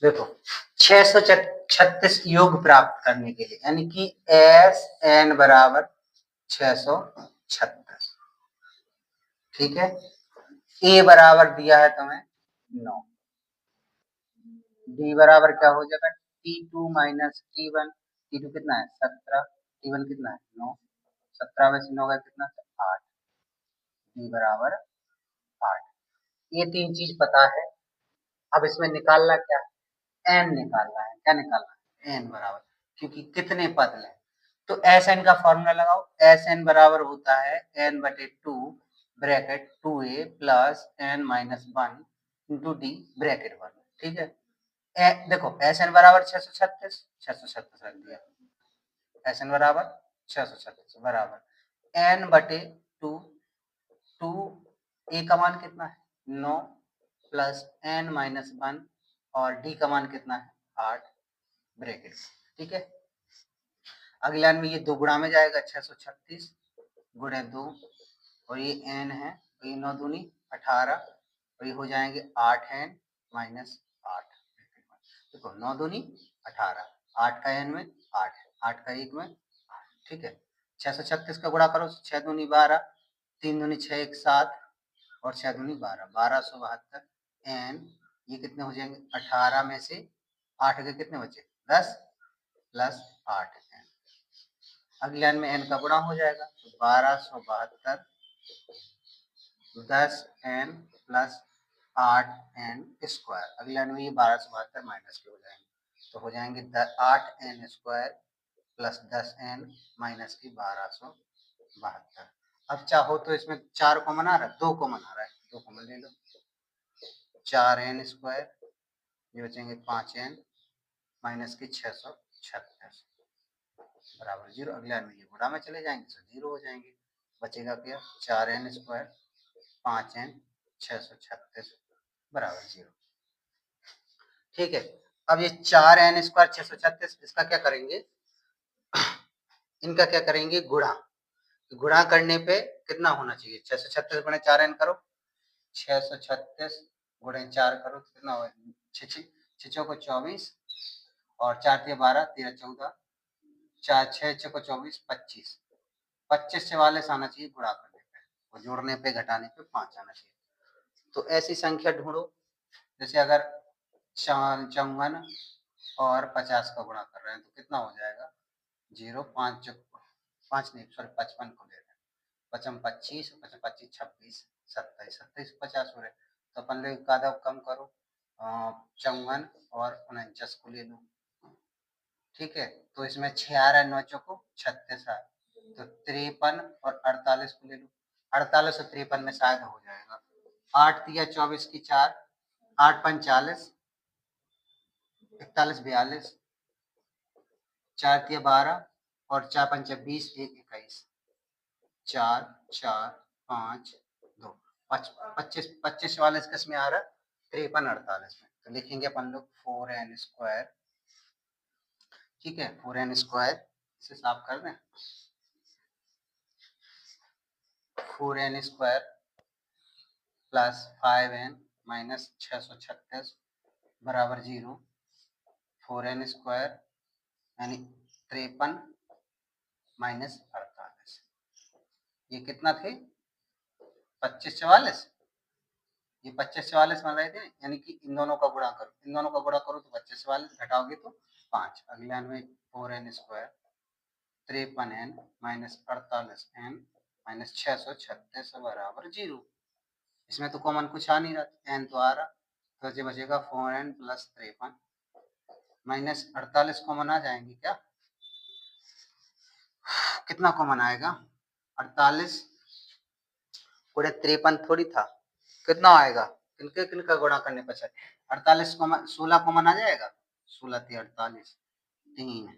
देखो 636 योग प्राप्त करने के लिए, यानी कि एस एन बराबर 636, ठीक है। ए बराबर दिया है तुम्हें 9, डी बराबर क्या हो जाएगा T2 माइनस T1, T2 कितना है 17, T1 कितना है 9, 17 में से 9 का कितना 8, डी बराबर 8। ये तीन चीज पता है। अब इसमें निकालना क्या है, एन निकालना है। क्या निकालना है, एन बराबर, क्योंकि कितने पद लें, तो एस एन का फॉर्मूला लगाओ। एस एन बराबर होता है एन बटे 2 bracket 2a plus N minus 1 into D bracket 1, ठीक है। देखो एस एन बराबर 636, 636 रख दिया, एस एन बराबर 636 बराबर एन बटे 2, 2 ए का मान कितना है 9 प्लस एन माइनस 1 और डी का मान कितना है 8 ब्रैकेट, ठीक है। अगले लाइन में ये दो गुणा में जाएगा 636 गुणे 2 और ये एन है तो ये 9 दूनी 18 और ये हो जाएंगे 8 एन माइनस 8। देखो 9 दूनी 18, 8 का एन में 8 है, 8 का एक में 8, ठीक है। 636 का गुणा करो, 6 दूनी 12, 3 दूनी 6 1 7 और 6 दूनी 12, 1272 एन, ये कितने हो जाएंगे 18 में से 8 के कितने बचे 10 प्लस 8 एन। अगले लाइन में एन का गुणा हो जाएगा तो 1272 10 एन प्लस 8 एन स्क्वायर। अगले लाइन में ये 1272 माइनस के हो जाएंगे तो हो जाएंगे 8 n square plus 10 n minus की 1272। अब चाहो तो इसमें 4 कॉमन आ रहा है, 2 कॉमन आ रहा है, 2 कॉमन ले लो, 4 एन स्क्वायर, ये बचेंगे 5 एन माइनस की 636 बराबर 0। अगले लाइन में ये गुणा में चले जाएंगे तो 0 हो जाएंगे, बचेगा क्या 4 एन स्क्वायर 5 एन 636 बराबर 0, ठीक है। अब ये 4 एन स्क्वायर 636, इसका क्या करेंगे, इनका क्या करेंगे गुणा। गुणा करने पे कितना होना चाहिए 636 गुणे 4 एन करो, 636 गुणे 4 करो तो कितना होगा 6 को 24 और 4 3 12 13 14, 4 6 को 24 25, 25 से वाले आना चाहिए गुणा करने पे और जोड़ने पे घटाने पे 5 आना चाहिए। तो ऐसी संख्या ढूंढो, जैसे अगर 54 और 50 का गुणा कर रहे हैं तो कितना हो जाएगा 0 5 5 नहीं सॉरी 55 को ले रहे हैं, 55 25 55 25 26 27 27 50 हो रहे, तो अपन लोग का आधा कम करो 54 और 49 को ले लो, ठीक है। तो इसमें 6 आ रहा है, 9 चौको 36 आ, तो 53 और 48 को ले लो, 48 और 53 में शायद हो जाएगा, 8 दिया 24 की 4, 8 5 40, 41 42, 4 दिया 12 और 4 5 20 1 21, 4 4 5 2 25 25 वाले किस में आ रहा है 53 48 में, तो लिखेंगे अपन लोग 4n स्क्वायर, ठीक है 4n स्क्वायर, इसे साफ कर दें, 4n square plus 5n minus 636 बराबर 0, 4n स्क्वायर यानी 53 माइनस 48, ये कितना थे 25 44, ये 25 44 बन रहे थे, यानी कि इन दोनों का गुणा करो, इन दोनों का गुणा करो तो 25 44 घटाओगे तो 5, अगले लाइन में 4n square 53n minus 48n minus 636 बराबर 0। इसमें तो कॉमन कुछ आ नहीं रहा, n तो आ रहा, तो ये बचेगा 4n प्लस 53 माइनस 48 कॉमन आ जाएंगे क्या, कितना कॉमन आएगा 48 गुणे 53 थोड़ी था, कितना आएगा किनके किनका गुणा करने पर 48 कॉमन 16 कॉमन आ जाएगा, 16 थी 48 3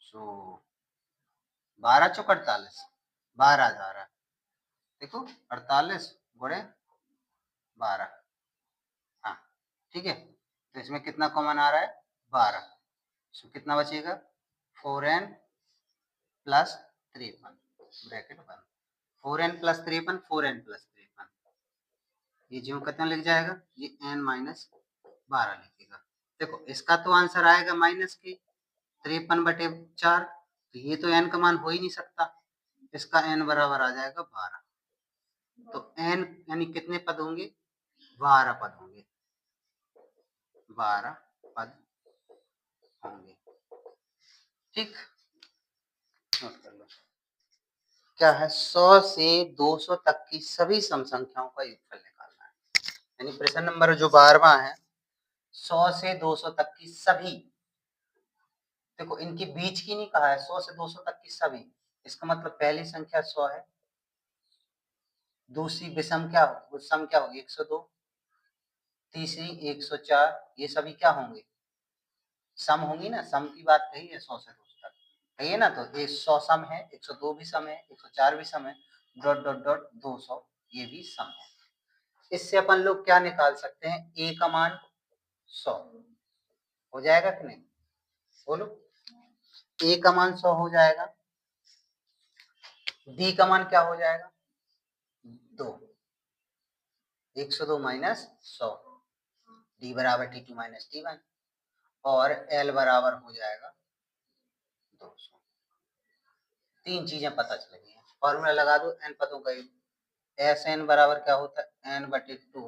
सो 12 चौक 48 12 जा रहा, देखो 48 गुणे 12, हाँ ठीक है, तो इसमें कितना कॉमन आ रहा है 12, सो कितना बचेगा 4n प्लस 53 ब्रैकेट बंद, 4n प्लस 53 4n प्लस 53, ये जो कितना लिख जाएगा ये n माइनस 12 लिखेगा। देखो इसका तो आंसर आएगा माइनस के 53/4, तो ये तो n का मान हो ही नहीं सकता, इसका n बराबर आ जाएगा 12। तो n यानी कितने पद होंगे? 12 पद होंगे, 12 पद होंगे। ठीक, नोट कर लो। क्या है? 100 से 200 तक की सभी सम संख्याओं का योगफल निकालना है। यानी प्रश्न नंबर जो 12वां है, 100 से 200 तक की सभी, देखो इनके बीच की नहीं कहा है, 100 से 200 तक की सभी, इसका मतलब पहली संख्या 100 है, दूसरी विषम क्या हो, सम क्या होगी 102, तीसरी 104, ये सभी क्या होंगे? सम होंगी ना, सम की बात कही है 100 से 200 तक, कहिए ना, तो ये 100 सम है, 102 भी सम है, 104 भी सम है, डॉट डॉट डॉट 200 ये भी सम है। इससे अपन लोग क्या निकाल सकते हैं? ए का मान 100 हो जाएगा कि नहीं? बोलो, ए का मान 100 हो जाएगा, डी का मान क्या हो जाएगा? 2, 102 माइनस 100, डी बराबर T2 माइनस T1, और एल बराबर हो जाएगा 200। तीन चीजें पता चल गई हैं। फॉर्मूला लगा दो एन पदों का, एस एन बराबर क्या होता है? n/2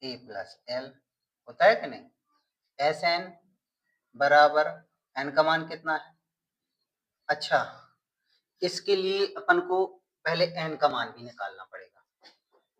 ए प्लस एल, होता है कि नहीं? एस एन बराबर एन का मान कितना है? अच्छा, इसके लिए अपन को पहले एन का मान भी निकालना पड़ेगा,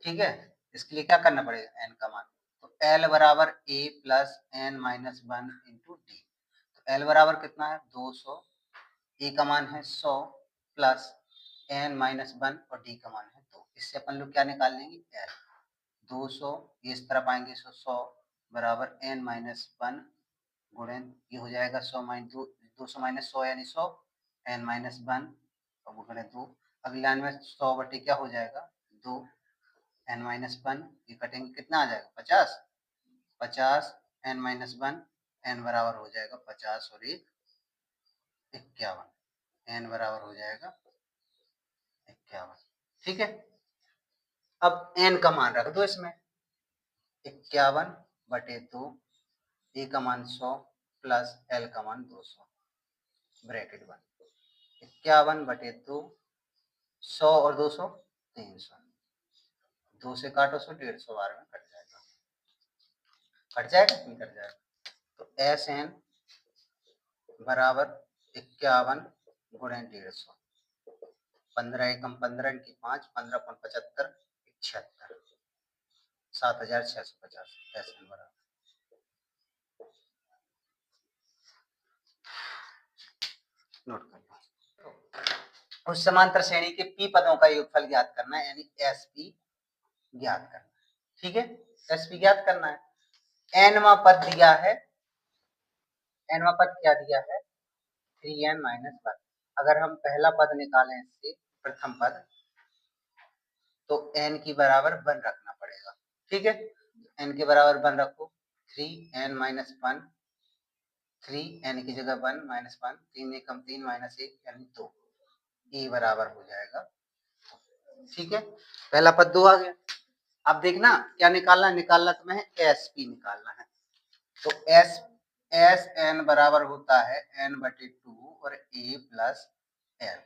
ठीक है? इसके लिए क्या करना पड़ेगा? एन का मान, तो एल बराबर A plus N minus 1 into D. तो एल बराबर कितना है? 200, ए का मान है 100 प्लस एन माइनस 1 और डी का मान है 2। इससे अपन लोग क्या निकाल लेंगे? एल। 200 ये इस तरफ आएंगे, 100 बराबर एन माइनस 1 गुणन, ये हो जाएगा 100 माइनस 200 माइनस 100 यानी 100, एन माइनस 1 और गुणन 2। अगली लाइन में 100 बटे क्या हो जाएगा? 2, एन माइनस 1, ये कटेंगे, कितना आ जाएगा? 50, 50 एन माइनस 1, एन बराबर हो जाएगा 50 और 1 51, एन बराबर हो जाएगा 51। ठीक है, अब एन का मान रख दो इसमें, 51/2, ए का मान 100 प्लस एल का मान 200, ब्रैकेट बंद। 51/2, 100 और 200 300, 2 से काटो 100, 150 बार में कट जाएगा, कट जाएगा नहीं कट जाएगा? तो एस एन बराबर 51 गुणे 150, 15 एकम 15 इनकी 5, 15×75 76, 7650 एस एन बराबर। नोट कर लो, उस समांतर श्रेणी के पी पदों का योगफल ज्ञात करना है, यानी एस पी ज्ञात करना है। ठीक है, एस पी ज्ञात करना है। एनवा पद दिया है, एनवा पद क्या दिया है? 3n minus 1। अगर हम पहला पद निकालें इससे, प्रथम पद, तो n की बराबर 1 रखना पड़ेगा। ठीक है, n के बराबर 1 रखो, 3n माइनस 1, 3n की जगह 1 माइनस 1, 3 एकम 3 माइनस 1 यानी 2, e बराबर हो जाएगा। ठीक है, पहला पद 2 आ गया। अब देखना क्या निकालना है, निकालना तुम्हें एस पी निकालना है। तो एस एस एन बराबर होता है n/2 और a प्लस एल।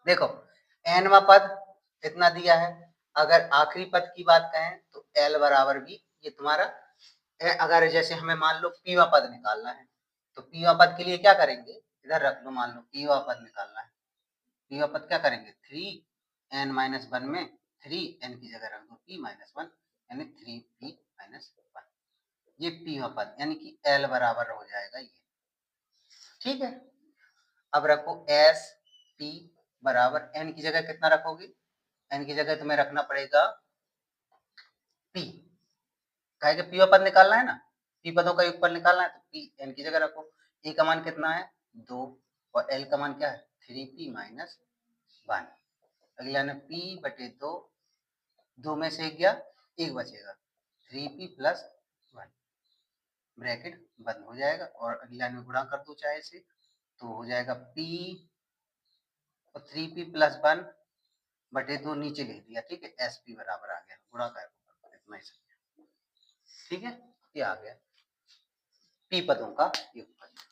देखो nवा पद इतना दिया है, अगर आखिरी पद की बात कहें तो एल बराबर भी ये तुम्हारा, अगर जैसे हमें मान लो पीवा पद निकालना है, तो पीवा पद के लिए क्या करेंगे? इधर रख लो, मान लो पीवा पद निकालना है, पीवा पद क्या करेंगे? 3n माइनस 1 में 3n की जगह रख दो p माइनस 1 यानी 3p माइनस 1, ये पीवा पद यानी कि एल बराबर हो जाएगा ये। ठीक है, अब रखो एस पी बराबर, एन की जगह कितना रखोगे? एन की जगह तुम्हें रखना पड़ेगा पी, कहे कि पी पद निकालना है ना, पी पदों का योगफल निकालना है, तो पी एन की जगह रखो। ए का मान कितना है? 2 और एल का मान क्या है? 3p minus 1। अगला ना p/2, 2 में से 1 गया, 1 बचेगा, 3p प्लस 1, ब्रैकेट बंद हो जाएगा, और अगली लाइन में गुणा कर दो चाहे से, तो हो जाएगा p और 3p प्लस 1/2 नीचे लिख दिया। ठीक है, एस पी बराबर आ गया, गुणा कर इतना ही। ठीक है, ये आ गया p पदों का युगफल।